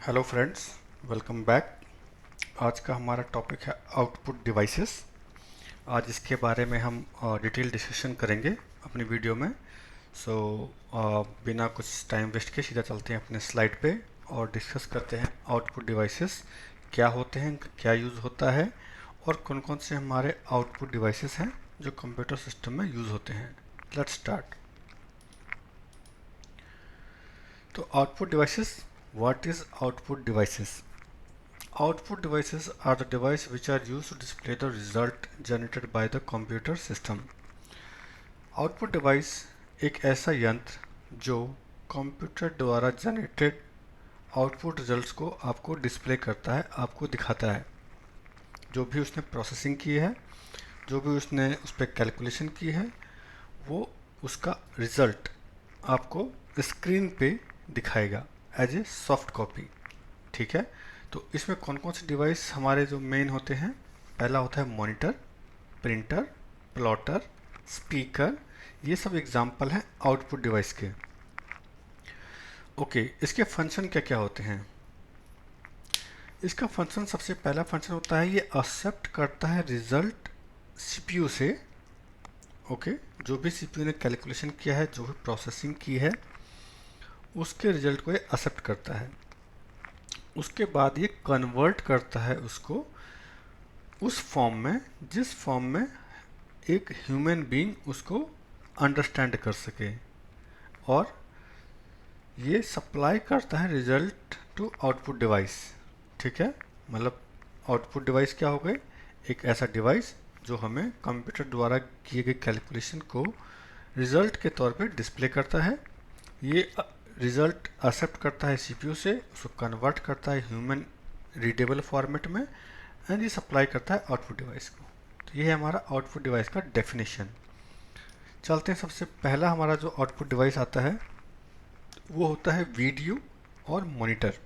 Hello friends, welcome back. आज का हमारा टॉपिक है आउटपुट डिवाइसेस। आज इसके बारे में हम डिटेल डिस्कशन करेंगे अपनी वीडियो में। सो बिना कुछ टाइम वेस्ट के सीधा चलते हैं अपने स्लाइड पे और डिस्कस करते हैं आउटपुट डिवाइसेस क्या होते हैं, क्या यूज़ होता है और कौन कौन से हमारे आउटपुट डिवाइसेस हैं जो कंप्यूटर सिस्टम में यूज़ होते हैं। Let's start. तो output devices, what is output devices? Output devices are the devices which are used to display the result generated by the computer system. Output device एक ऐसा यंत्र जो कंप्यूटर द्वारा generated output results को आपको display करता है, आपको दिखाता है। जो भी उसने प्रोसेसिंग की है, जो भी उसने उस पर कैलकुलेशन की है, वो उसका रिजल्ट आपको स्क्रीन पे दिखाएगा एज ए सॉफ्ट कॉपी। ठीक है। तो इसमें कौन कौन से डिवाइस हमारे जो मेन होते हैं? पहला होता है मॉनिटर, प्रिंटर, प्लॉटर, स्पीकर। ये सब एग्जाम्पल हैं आउटपुट डिवाइस के। ओके, इसके फंक्शन क्या क्या होते हैं? इसका फंक्शन, सबसे पहला फंक्शन होता है ये एक्सेप्ट करता है रिजल्ट सीपीयू से। ओके, जो भी सीपीयू ने कैलकुलेशन किया है, जो भी प्रोसेसिंग की है, उसके रिजल्ट को ये एक्सेप्ट करता है। उसके बाद ये कन्वर्ट करता है उसको उस फॉर्म में जिस फॉर्म में एक ह्यूमन बीइंग उसको अंडरस्टैंड कर सके, और ये सप्लाई करता है रिजल्ट टू आउटपुट डिवाइस। ठीक है। मतलब आउटपुट डिवाइस क्या हो गए? एक ऐसा डिवाइस जो हमें कंप्यूटर द्वारा किए गए कैलकुलेशन को रिजल्ट के तौर पे डिस्प्ले करता है। ये रिजल्ट एक्सेप्ट करता है सीपीयू से, उसको कन्वर्ट करता है ह्यूमन रीडेबल फॉर्मेट में, एंड ये सप्लाई करता है आउटपुट डिवाइस को। तो ये है हमारा आउटपुट डिवाइस का डेफिनेशन। चलते हैं, सबसे पहला हमारा जो आउटपुट डिवाइस आता है वो होता है वीडियो और मॉनिटर।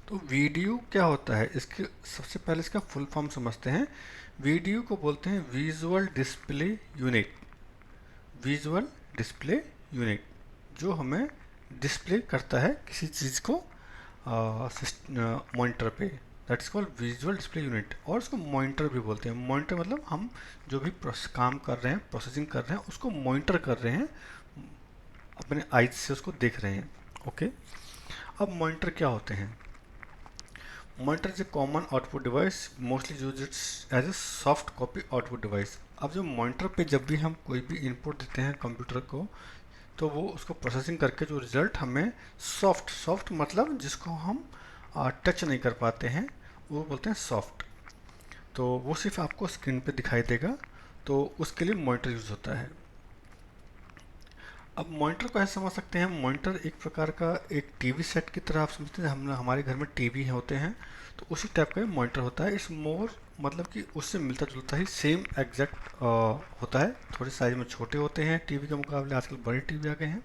तो वीडियो क्या होता है? इसके सबसे पहले इसका फुल फॉर्म समझते हैं। वीडियो को बोलते हैं visual display unit. Visual display unit जो हमें डिस्प्ले करता है किसी चीज़ को मॉनिटर पे, that is called visual display unit. और उसको मॉनिटर भी बोलते हैं। मॉनिटर मतलब हम जो भी काम कर रहे हैं, प्रोसेसिंग कर रहे हैं, उसको मॉनिटर कर रहे हैं, अपने आइज से उसको देख रहे हैं। ओके। अब मॉनिटर क्या होते हैं? Monitor is a common output device mostly use it's as a soft copy output device. अब जो मॉनिटर पे जब भी हम कोई भी इनपुट देते हैं कंप्यूटर को, तो वो उसको प्रोसेसिंग करके जो रिजल्ट हमें सॉफ्ट, सॉफ्ट मतलब जिसको हम टच नहीं कर पाते हैं, वो बोलते हैं सॉफ्ट। तो वो सिर्फ आपको स्क्रीन पे दिखाई देगा, तो उसके लिए मॉनिटर यूज़ होता है। अब मॉनिटर को ऐसे समझ सकते हैं, मॉनिटर एक प्रकार का एक टीवी सेट की तरह आप समझते हैं। हम हमारे घर में टीवी होते हैं, तो उसी टाइप का मॉनिटर होता है। इस मोर मतलब कि उससे मिलता जुलता ही सेम एग्जैक्ट होता है। थोड़े साइज में छोटे होते हैं टीवी के मुकाबले, आजकल बड़े टीवी आ गए हैं।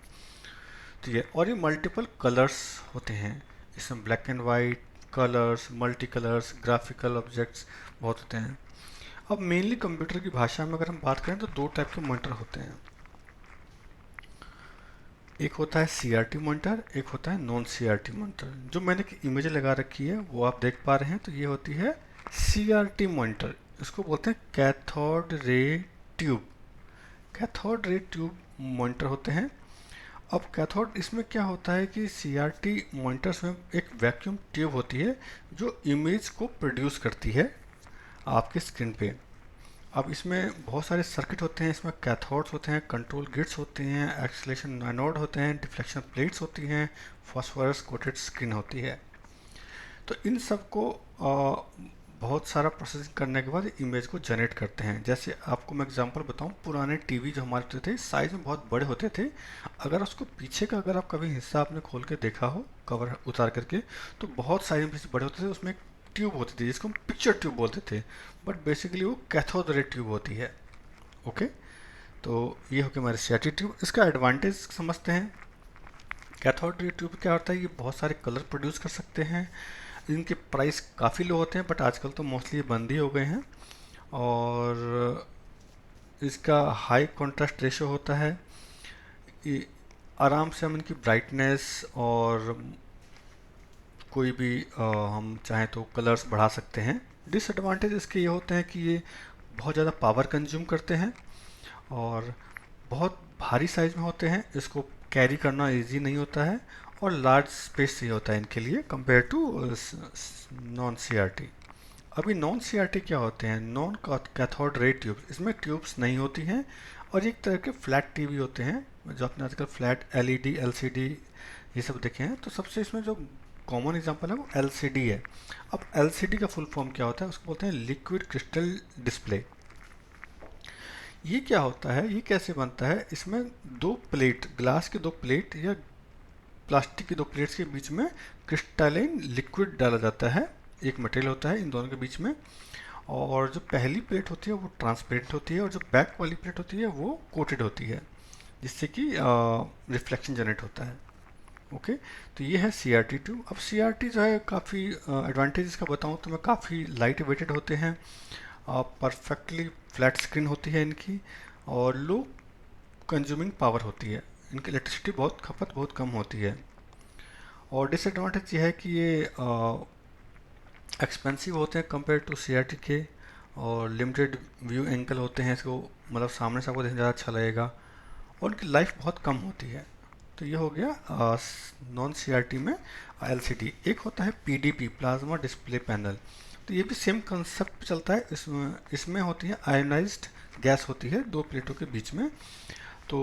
तो ये, और ये मल्टीपल कलर्स होते हैं। इसमें black and white colours, multi colours, graphical objects बहुत होते हैं। अब मेनली कंप्यूटर की भाषा में अगर हम बात करें तो दो टाइप के मॉनिटर होते हैं। एक होता है सीआरटी मॉनिटर, एक होता है नॉन सीआरटी मॉनिटर। जो मैंने एक इमेज लगा रखी है वो आप देख पा रहे हैं, तो ये होती है सीआरटी मॉनिटर। इसको बोलते हैं cathode ray tube. Cathode ray tube monitor होते हैं। अब कैथोड, इसमें क्या होता है कि सीआरटी मॉनिटर्स में एक वैक्यूम ट्यूब होती है जो इमेज को प्रोड्यूस करती है आपके स्क्रीन पे। अब इसमें बहुत सारे सर्किट होते हैं। इसमें कैथोड्स होते हैं, कंट्रोल गेट्स होते हैं, एक्सलेशन एनोड होते हैं, डिफ्लेक्शन प्लेट्स होती हैं, फॉस्फोरस कोटेड स्क्रीन होती है। तो इन सब को बहुत सारा प्रोसेसिंग करने के बाद इमेज को जनरेट करते हैं। जैसे आपको मैं एग्जांपल बताऊं, पुराने टीवी जो हमारे होते थे साइज में बहुत बड़े होते थे। अगर उसको पीछे का अगर आप कभी हिस्सा आपने खोल के देखा हो कवर उतार करके, तो बहुत साइज में बड़े होते थे। उसमें एक ट्यूब होती थी जिसको हम पिक्चर ट्यूब बोलते थे, बट बेसिकली वो कैथोड रे ट्यूब होती है। ओके। तो ये हो गया हमारे सीआरटी ट्यूब। इसका एडवांटेज समझते हैं। कैथोड रे ट्यूब क्या होता है? ये बहुत सारे कलर प्रोड्यूस कर सकते हैं। इनके प्राइस काफ़ी लो होते हैं, बट आजकल तो मोस्टली ये बंद ही हो गए हैं। और इसका हाई कॉन्ट्रास्ट रेशो होता है। ये, आराम से हम इनकी ब्राइटनेस और, कोई भी हम चाहें तो कलर्स बढ़ा सकते हैं। डिसएडवांटेज इसके ये होते हैं कि ये बहुत ज़्यादा पावर कंज्यूम करते हैं और बहुत भारी साइज में होते हैं, इसको कैरी करना इजी नहीं होता है और लार्ज स्पेस चाहिए होता है इनके लिए कंपेयर टू नॉन सीआरटी। अभी नॉन सीआरटी क्या होते हैं? नॉन कैथोड रे ट्यूब्स, इसमें ट्यूब्स नहीं होती हैं और एक तरह के फ्लैट टीवी होते हैं जो आपने आजकल फ्लैट एलईडी एलसीडी ये सब देखे हैं। तो सबसे इसमें जो कॉमन एग्जांपल है वो एलसीडी है। अब एलसीडी का फुल फॉर्म क्या होता है? उसको बोलते हैं लिक्विड क्रिस्टल डिस्प्ले। ये क्या होता है, ये कैसे बनता है? इसमें दो प्लेट, ग्लास के दो प्लेट या प्लास्टिक की दो प्लेट्स के बीच में क्रिस्टलाइन लिक्विड डाला जाता है, एक मटेरियल होता है इन दोनों के बीच में, और जो पहली प्लेट होती है वो ट्रांसपेरेंट होती है और जो बैक वाली प्लेट होती है वो कोटेड होती है, जिससे कि रिफ्लेक्शन जनरेट होता है। ओके, तो ये है सी आर टी ट्यूब। अब सी आर टी जो है काफ़ी एडवांटेज इसका बताऊँ तो मैं काफ़ी लाइट वेटेड होते हैं, परफेक्टली फ्लैट स्क्रीन होती है इनकी और लो कंज्यूमिंग पावर होती है, इनकी इलेक्ट्रिसिटी बहुत खपत बहुत कम होती है। और डिसएडवांटेज ये है कि ये एक्सपेंसिव होते हैं compare to C R T के, और लिमिटेड व्यू एंगल होते हैं, इसको मतलब सामने से आपको देखने ज़्यादा अच्छा लगेगा और उनकी लाइफ बहुत कम होती है। तो ये हो गया नॉन सी आर टी में एल सी डी। एक होता है P D P, plasma display panel. तो ये भी सेम कंसेप्ट पे चलता है। इसमें होती है आयोनाइज्ड गैस होती है दो प्लेटों के बीच में। तो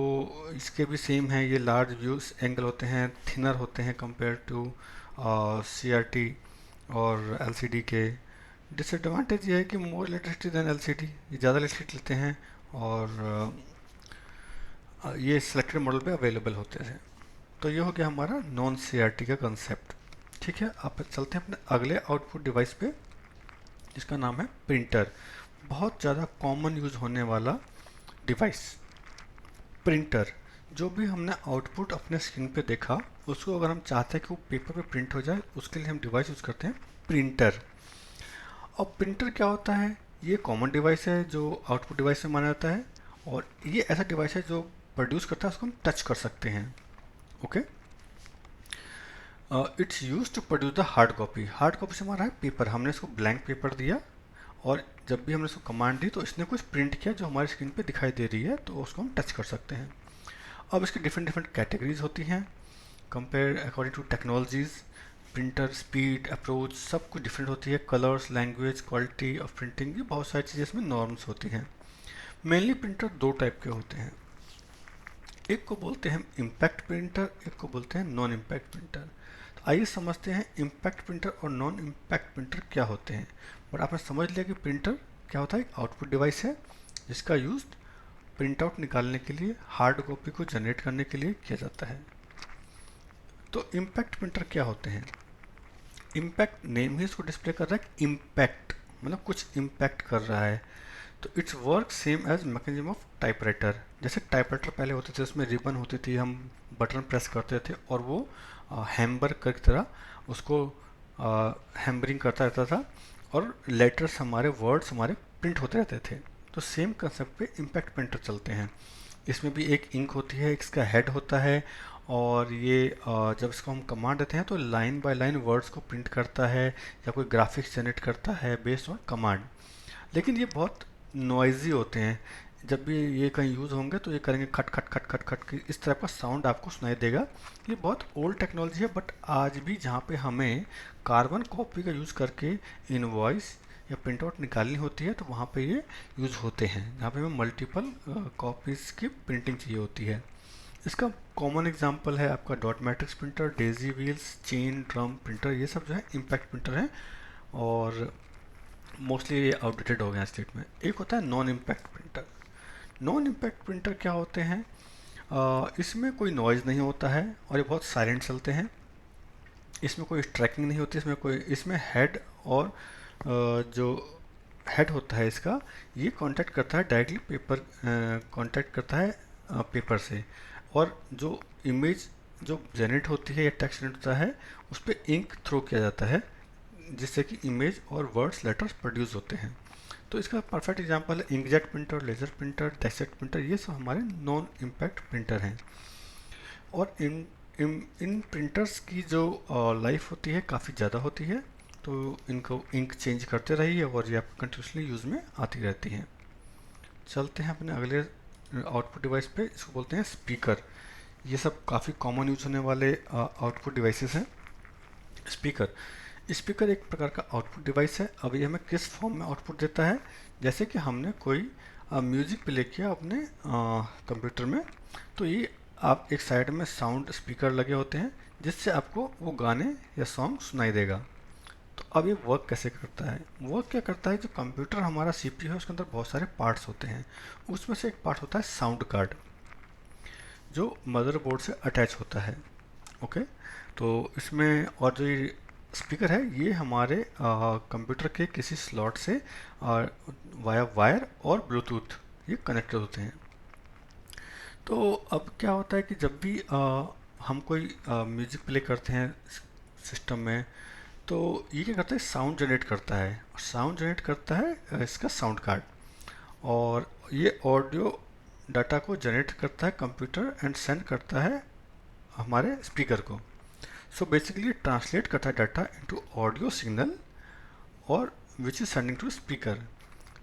इसके भी सेम है, ये लार्ज व्यूज एंगल होते हैं, थिनर होते हैं compare to C R T और एल सी डी के। डिसएडवांटेज ये है कि more electricity than L C D, ये ज़्यादा इलेक्ट्रिसिटी लेते हैं और ये सिलेक्टेड मॉडल पे अवेलेबल होते हैं। तो ये हो गया हमारा नॉन सी आर टी का कंसेप्ट। ठीक है, आप चलते हैं अपने अगले आउटपुट डिवाइस पे जिसका नाम है प्रिंटर। बहुत ज़्यादा कॉमन यूज होने वाला डिवाइस प्रिंटर। जो भी हमने आउटपुट अपने स्क्रीन पे देखा उसको अगर हम चाहते हैं कि वो पेपर पे प्रिंट हो जाए, उसके लिए हम डिवाइस यूज़ करते हैं प्रिंटर। और प्रिंटर क्या होता है? ये कॉमन डिवाइस है जो आउटपुट डिवाइस में माना जाता है और ये ऐसा डिवाइस है जो प्रोड्यूस करता है, उसको हम टच कर सकते हैं। Okay, it's use to produce the hard copy. Hard copy से हमारा है पेपर, हमने इसको ब्लैंक पेपर दिया और जब भी हमने इसको कमांड दी तो इसने कुछ प्रिंट किया जो हमारी स्क्रीन पे दिखाई दे रही है, तो उसको हम टच कर सकते हैं। अब इसकी डिफरेंट डिफरेंट कैटेगरीज होती हैं compare according to technologies. Printer speed, approach सब कुछ डिफरेंट होती है, colours, language, quality of printing, ये बहुत सारी चीज़ें इसमें नॉर्म्स होती हैं। मेनली प्रिंटर दो टाइप के होते हैं, एक को बोलते हैं इम्पैक्ट प्रिंटर, एक को बोलते हैं नॉन इम्पैक्ट प्रिंटर। तो आइए समझते हैं इम्पैक्ट प्रिंटर और नॉन इम्पैक्ट प्रिंटर क्या होते हैं। बट आपने समझ लिया कि प्रिंटर क्या होता है, एक आउटपुट डिवाइस है जिसका यूज प्रिंट आउट निकालने के लिए, हार्ड कॉपी को जनरेट करने के लिए किया जाता है। तो इम्पैक्ट प्रिंटर क्या होते हैं? इम्पैक्ट नेम ही इसको डिस्प्ले कर रहा है, इम्पैक्ट मतलब कुछ इम्पैक्ट कर रहा है। तो it's work same as mechanism of typewriter. जैसे टाइपराइटर पहले होते थे, उसमें रिबन होती थी, हम बटन प्रेस करते थे और वो हैम्बर की तरह उसको हैम्बरिंग करता रहता था और लेटर्स हमारे, वर्ड्स हमारे प्रिंट होते रहते थे। तो सेम कंसेप्ट पे इम्पैक्ट प्रिंटर चलते हैं। इसमें भी एक इंक होती है, इसका हेड होता है और ये जब इसको हम कमांड देते हैं तो लाइन बाय लाइन वर्ड्स को प्रिंट करता है या कोई ग्राफिक्स जनरेट करता है बेस्ड ऑन कमांड। लेकिन ये बहुत नॉइजी होते हैं, जब भी ये कहीं यूज़ होंगे तो ये करेंगे खट खट खट खट खट की, इस तरह का साउंड आपको सुनाई देगा। ये बहुत ओल्ड टेक्नोलॉजी है, बट आज भी जहाँ पे हमें कार्बन कॉपी का यूज़ करके इनवॉइस या प्रिंट आउट निकालनी होती है तो वहाँ पे ये यूज़ होते हैं, जहाँ पे हमें मल्टीपल कॉपीज़ की प्रिंटिंग चाहिए होती है। इसका कॉमन एग्जांपल है आपका dot matrix printer, Daisy wheels, chain drum printer, ये सब जो है इम्पैक्ट प्रिंटर हैं और मोस्टली ये आउटडेटेड हो गया स्टेट में। एक होता है non impact printer. Non impact printer क्या होते हैं? इसमें कोई नॉइज़ नहीं होता है और ये बहुत साइलेंट चलते हैं। इसमें कोई ट्रैकिंग नहीं होती, इसमें हेड और जो हेड होता है इसका, ये कांटेक्ट करता है डायरेक्टली पेपर, कांटेक्ट करता है पेपर से, और जो इमेज जो जनरेट होती है या टेक्स्ट जनरेट होता है उस पर इंक थ्रो किया जाता है जिससे कि इमेज और वर्ड्स लेटर्स प्रोड्यूस होते हैं। तो इसका परफेक्ट एग्जांपल है inkjet printer, laser printer, text printer, ये सब हमारे नॉन इम्पैक्ट प्रिंटर हैं। और इन प्रिंटर्स की जो लाइफ होती है काफ़ी ज़्यादा होती है, तो इनको इंक चेंज करते रहिए और ये आप कंटिन्यूसली यूज़ में आती रहती हैं। चलते हैं अपने अगले आउटपुट डिवाइस पे, इसको बोलते हैं स्पीकर। ये सब काफ़ी कॉमन यूज होने वाले आउटपुट डिवाइसेस हैं। स्पीकर स्पीकर एक प्रकार का आउटपुट डिवाइस है। अब ये हमें किस फॉर्म में आउटपुट देता है, जैसे कि हमने कोई म्यूज़िक प्ले किया अपने कंप्यूटर में, तो ये आप एक साइड में साउंड स्पीकर लगे होते हैं जिससे आपको वो गाने या सॉन्ग सुनाई देगा। तो अब ये वर्क कैसे करता है? वर्क क्या करता है, जो कंप्यूटर हमारा सीपीयू है उसके अंदर बहुत सारे पार्ट्स होते हैं। उसमें से एक पार्ट होता है साउंड कार्ड, जो मदरबोर्ड से अटैच होता है। ओके, तो इसमें और जो ये स्पीकर है ये हमारे कंप्यूटर के किसी स्लॉट से वाया वायर और ब्लूटूथ ये कनेक्टेड होते हैं। तो अब क्या होता है कि जब भी हम कोई म्यूज़िक प्ले करते हैं सिस्टम में, तो ये क्या करता है, साउंड जनरेट करता है। और साउंड जनरेट करता है इसका साउंड कार्ड, और ये ऑडियो डाटा को जनरेट करता है कंप्यूटर एंड सेंड करता है हमारे स्पीकर को। सो बेसिकली ट्रांसलेट करता है डाटा इनटू ऑडियो सिग्नल और which is sending to speaker.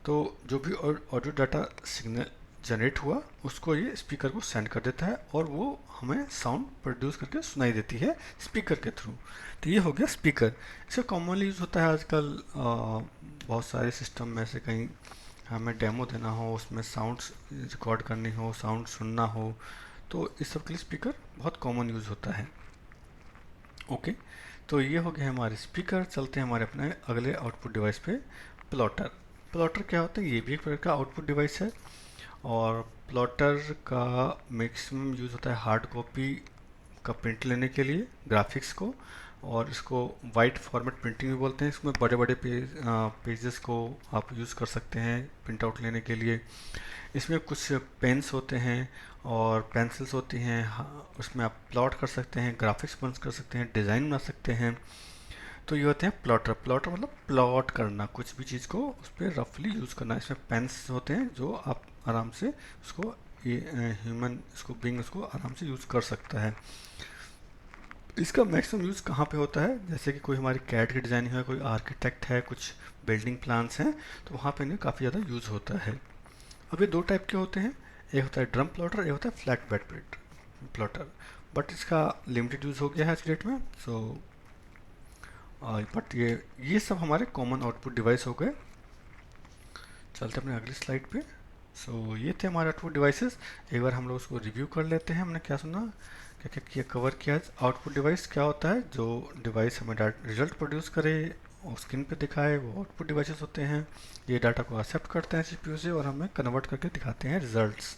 तो जो भी ऑडियो डाटा सिग्नल जनरेट हुआ उसको ये स्पीकर को सेंड कर देता है और वो हमें साउंड प्रोड्यूस करके सुनाई देती है स्पीकर के थ्रू। तो ये हो गया स्पीकर। इसका कॉमनली यूज़ होता है आजकल बहुत सारे सिस्टम में से, कहीं हमें डेमो देना हो, उसमें साउंड्स रिकॉर्ड करनी हो, साउंड सुनना हो, तो इस सब के लिए स्पीकर बहुत कॉमन यूज़ होता है। ओके, तो ये हो गया हमारे स्पीकर। चलते हैं हमारे अपने अगले आउटपुट डिवाइस पे, प्लॉटर। प्लॉटर क्या होता है? ये भी एक प्रकार का आउटपुट डिवाइस है, और प्लॉटर का मैक्सिमम यूज़ होता है हार्ड कॉपी का प्रिंट लेने के लिए, ग्राफिक्स को, और इसको वाइट फॉर्मेट प्रिंटिंग भी बोलते हैं। इसमें बड़े बड़े पेजेस को आप यूज़ कर सकते हैं प्रिंट आउट लेने के लिए। इसमें कुछ पेन्स होते हैं और पेंसिल्स होती हैं, उसमें आप प्लॉट कर सकते हैं, ग्राफिक्स बन कर सकते हैं, डिज़ाइन बना सकते हैं। तो ये होते हैं प्लॉटर। प्लॉटर मतलब प्लॉट करना, कुछ भी चीज़ को उस पर रफली यूज़ करना। इसमें पेन्स होते हैं जो आप आराम से उसको, ये ह्यूमन इसको बिंग उसको आराम से यूज़ कर सकता है। इसका मैक्सिमम यूज़ कहाँ पे होता है, जैसे कि कोई हमारी कैड की डिज़ाइन है, कोई आर्किटेक्ट है, कुछ बिल्डिंग प्लान्स हैं, तो वहाँ पे इन्हें काफ़ी ज़्यादा यूज़ होता है। अब ये दो टाइप के होते हैं, एक होता है ड्रम प्लॉटर, एक होता है फ्लैट बेड प्लॉटर। बट इसका लिमिटेड यूज़ हो गया है आज की डेट में। सो बट ये सब हमारे कॉमन आउटपुट डिवाइस हो गए। चलते अपने अगली स्लाइड पे। सो ये थे हमारे आउटपुट डिवाइसेस। एक बार हम लोग उसको रिव्यू कर लेते हैं, हमने क्या सुना, क्या क्या किया, कवर किया। आउटपुट डिवाइस क्या होता है? जो डिवाइस हमें रिजल्ट प्रोड्यूस करे और स्क्रीन पे दिखाए, वो आउटपुट डिवाइसेस होते हैं। ये डाटा को एक्सेप्ट करते हैं सीपीयू से और हमें कन्वर्ट करके दिखाते हैं रिजल्ट्स।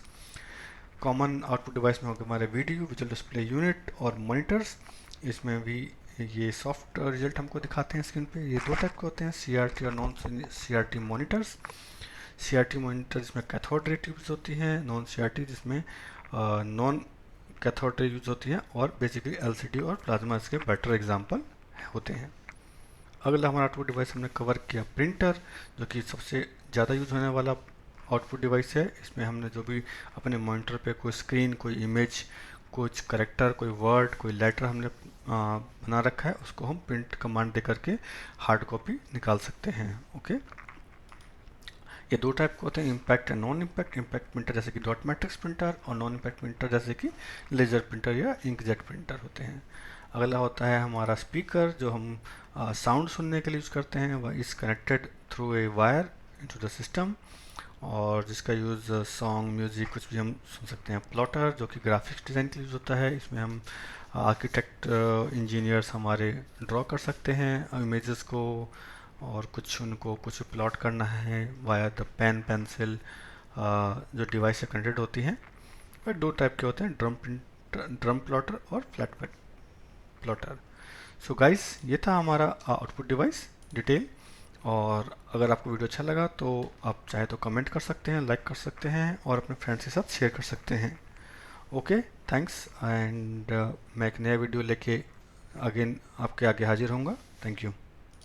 कॉमन आउटपुट डिवाइस में हो गए हमारे वीडियो, विजुअल डिस्प्ले यूनिट और मॉनिटर्स। इसमें भी ये सॉफ्ट रिजल्ट हमको दिखाते हैं स्क्रीन पे। ये दो टाइप के होते हैं, सीआरटी और non CRT monitors. CRT monitor जिसमें कैथोड रे ट्यूब्स होती हैं, नॉन सीआरटी जिसमें नॉन कैथोड रे यूज होती हैं, और बेसिकली एलसीडी और प्लाज्मा इसके बेटर एग्जांपल होते हैं। अगला हमारा आउटपुट डिवाइस हमने कवर किया प्रिंटर, जो कि सबसे ज़्यादा यूज होने वाला आउटपुट डिवाइस है। इसमें हमने जो भी अपने मॉनिटर पे कोई स्क्रीन, कोई इमेज, कुछ करेक्टर, कोई वर्ड, कोई लेटर हमने बना रखा है, उसको हम प्रिंट कमांड दे करके हार्ड कॉपी निकाल सकते हैं। ओके, ये दो टाइप के होते हैं, impact and non impact. Impact printer जैसे कि डॉट मैट्रिक्स प्रिंटर, और नॉन इम्पैक्ट प्रिंटर जैसे कि लेजर प्रिंटर या इंकजेट प्रिंटर होते हैं। अगला होता है हमारा स्पीकर, जो हम साउंड सुनने के लिए यूज़ करते हैं। वह is connected through a wire into the system, और जिसका यूज़ सॉन्ग, म्यूज़िक कुछ भी हम सुन सकते हैं। प्लॉटर जो कि ग्राफिक्स डिज़ाइन के लिए यूज़ होता है। इसमें हम आर्किटेक्ट, इंजीनियर्स हमारे ड्रॉ कर सकते हैं इमेजेस को, और कुछ उनको कुछ प्लॉट करना है वाया द पेन पेंसिल जो डिवाइस से कनेक्टेड होती हैं। और दो टाइप के होते हैं, ड्रम प्लॉटर और flat bed plotter. So guys, ये था हमारा आउटपुट डिवाइस डिटेल। और अगर आपको वीडियो अच्छा लगा तो आप चाहे तो कमेंट कर सकते हैं, लाइक कर सकते हैं, और अपने फ्रेंड्स के साथ शेयर कर सकते हैं। ओके, थैंक्स, एंड मैं एक नया वीडियो लेके अगेन आपके आगे हाजिर होऊंगा। Thank you.